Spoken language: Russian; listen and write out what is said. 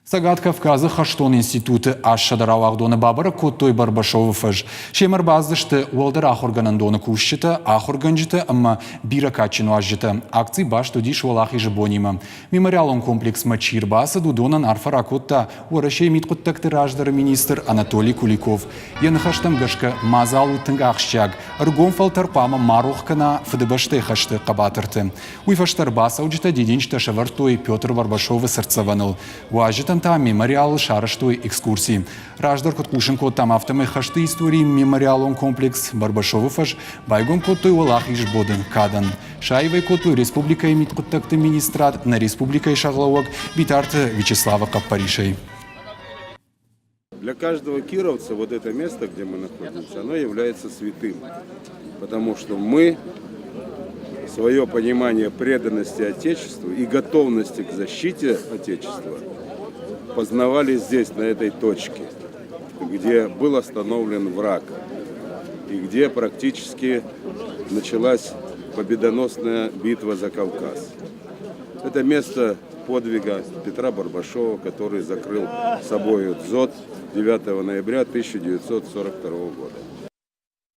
Сагат Кавказа Хаштон институты Ашшадарауагдоны бабыра Коттой Барбашовы фыж. Шемір баздышты уалдар ахорганандоны кушчыты, ахорганжыты, амма биракачыну ажыты. Акций баш тодиш валахи жыбонима. Мемориалон комплекс Мачир басы дудонан арфаракотта уарашей миткоттакты раждары министр Анатолий Куликов. Яны хаштам гашка мазалу тынгахщаг. Аргон фалтарпама марухкана фдбашты хашты кабатырты. Уйфаштар баса уджыта дединчта шавартой Петр Барбашовы сырцаваныл. Уажыта там мемориал шарыштой экскурсии. Раждар коткушен кот там автомы хашты истории мемориалон комплекс Барбашовы фаш байгон коттой улах иш боден кадан. Шаевой коттой республика имит коттакты министрат на республика и шагловок битарты Вячеслава Каппаришей. Для каждого кировца вот это место, где мы находимся, оно является святым. Потому что мы свое понимание преданности Отечеству и готовности к защите Отечества познавали здесь, на этой точке, где был остановлен враг и где практически началась победоносная битва за Кавказ. Это место подвига Петра Барбашова, который закрыл собой ДЗОТ 9 ноября 1942 года.